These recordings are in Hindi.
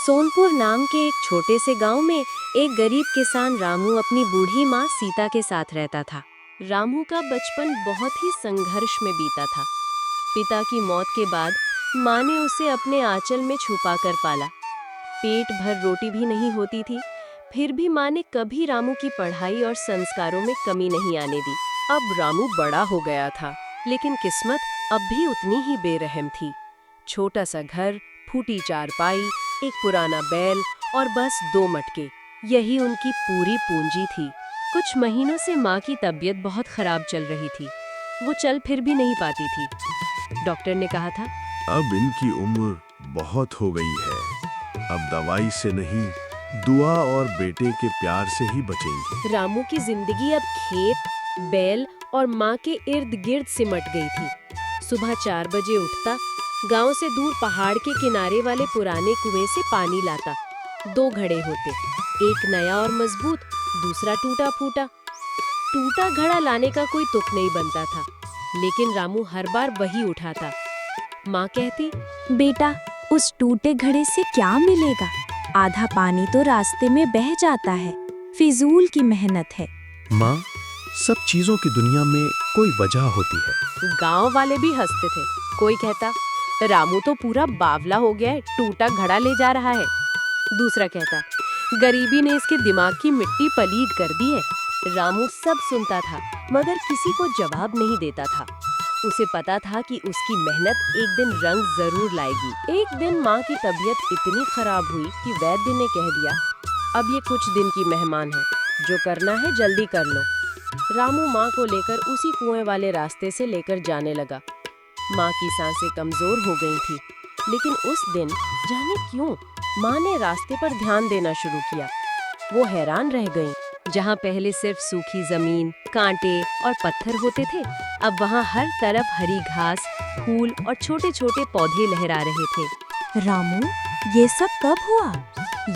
सोनपुर नाम के एक छोटे से गांव में एक गरीब किसान रामू अपनी बूढ़ी माँ सीता के साथ रहता था। रामू का बचपन बहुत ही संघर्ष में बीता था। पिता की मौत के बाद माँ ने उसे अपने आंचल में छुपा कर पाला। पेट भर रोटी भी नहीं होती थी, फिर भी माँ ने कभी रामू की पढ़ाई और संस्कारों में कमी नहीं आने दी। अब रामू बड़ा हो गया था, लेकिन किस्मत अब भी उतनी ही बेरहम थी। छोटा सा घर, फूटी चारपाई, एक पुराना बैल और बस 2 मटके, यही उनकी पूरी पूंजी थी। कुछ महीनों से माँ की तबीयत बहुत खराब चल रही थी। वो चल फिर भी नहीं पाती थी। डॉक्टर ने कहा था, अब इनकी उम्र बहुत हो गई है, अब दवाई से नहीं, दुआ और बेटे के प्यार से ही बचेंगे। रामू की जिंदगी अब खेत, बैल और माँ के इर्द गिर्द सिमट गई थी। सुबह 4 बजे उठता, गांव से दूर पहाड़ के किनारे वाले पुराने कुएं से पानी लाता। 2 घड़े होते, एक नया और मजबूत, दूसरा टूटा फूटा। टूटा घड़ा लाने का कोई तुक नहीं बनता था, लेकिन रामू हर बार वही उठाता। माँ कहती, बेटा, उस टूटे घड़े से क्या मिलेगा? आधा पानी तो रास्ते में बह जाता है, फिजूल की मेहनत है। माँ, सब चीजों की दुनिया में कोई वजह होती है। गांव वाले भी हंसते थे। कोई कहता, रामू तो पूरा बावला हो गया है, टूटा घड़ा ले जा रहा है। दूसरा कहता, गरीबी ने इसके दिमाग की मिट्टी पलीद कर दी है। रामू सब सुनता था, मगर किसी को जवाब नहीं देता था। उसे पता था कि उसकी मेहनत एक दिन रंग जरूर लाएगी। एक दिन माँ की तबीयत इतनी खराब हुई कि वैद्य ने कह दिया, अब ये कुछ दिन की मेहमान है, जो करना है जल्दी कर लो। रामू माँ को लेकर उसी कुएं वाले रास्ते से लेकर जाने लगा। माँ की सांसें कमजोर हो गई थी, लेकिन उस दिन जाने क्यों माँ ने रास्ते पर ध्यान देना शुरू किया। वो हैरान रह गईं। जहाँ पहले सिर्फ सूखी जमीन, कांटे और पत्थर होते थे, अब वहाँ हर तरफ हरी घास, फूल और छोटे छोटे पौधे लहरा रहे थे। रामू, ये सब कब हुआ?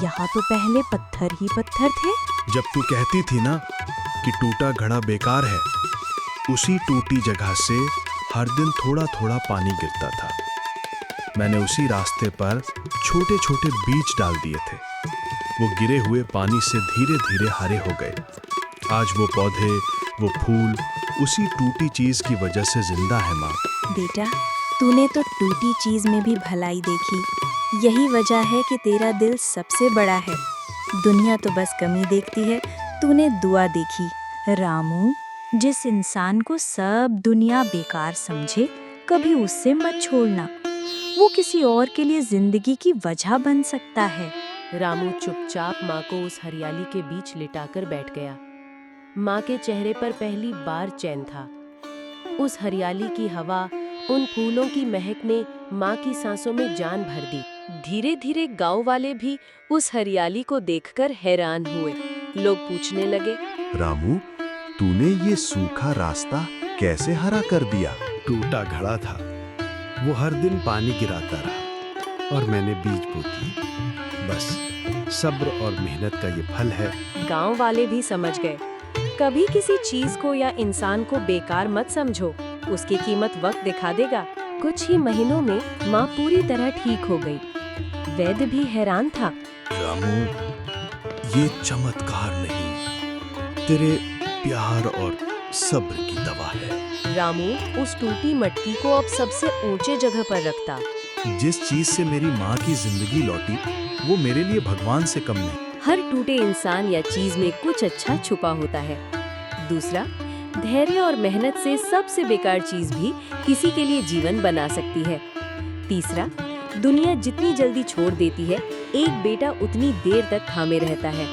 यहाँ तो पहले पत्थर ही पत्थर थे। जब तू कहती थी ना कि टूटा घड़ा बेकार है, उसी टूटी जगह से हर दिन थोड़ा थोड़ा पानी गिरता था। मैंने उसी रास्ते पर छोटे छोटे बीज डाल दिए थे। वो गिरे हुए पानी से धीरे धीरे हरे हो गए। आज वो पौधे, वो फूल उसी टूटी चीज की वजह से जिंदा है। माँ, बेटा, तूने तो टूटी चीज में भी भलाई देखी। यही वजह है कि तेरा दिल सबसे बड़ा है। दुनिया तो बस कमी देखती है, तूने दुआ देखी। रामू, जिस इंसान को सब दुनिया बेकार समझे, कभी उससे मत छोड़ना। वो किसी और के लिए जिंदगी की वजह बन सकता है। रामू चुपचाप माँ को उस हरियाली के बीच लिटाकर बैठ गया। माँ के चेहरे पर पहली बार चैन था। उस हरियाली की हवा, उन फूलों की महक ने माँ की सांसों में जान भर दी। धीरे धीरे गांव वाले भी उस हरियाली को देखकर हैरान हुए। लोग पूछने लगे, रामू, तूने ये सूखा रास्ता कैसे हरा कर दिया? टूटा घड़ा था, वो हर दिन पानी गिराता रहा और मैंने बीज बो दिए। बस सब्र और मेहनत का ये फल है। गांव वाले भी समझ गए, कभी किसी चीज को या इंसान को बेकार मत समझो, उसकी कीमत वक्त दिखा देगा। कुछ ही महीनों में माँ पूरी तरह ठीक हो गई। वैद्य भी हैरान था। रामू, ये चमत्कार नहीं, तेरे प्यार और सब्र की दवा है। रामू उस टूटी मटकी को अब सबसे ऊंचे जगह पर रखता। जिस चीज से मेरी माँ की जिंदगी लौटी, वो मेरे लिए भगवान से कम नहीं। हर टूटे इंसान या चीज में कुछ अच्छा छुपा होता है। दूसरा, धैर्य और मेहनत से सबसे बेकार चीज भी किसी के लिए जीवन बना सकती है। तीसरा, दुनिया जितनी जल्दी छोड़ देती है, एक बेटा उतनी देर तक थामे रहता है।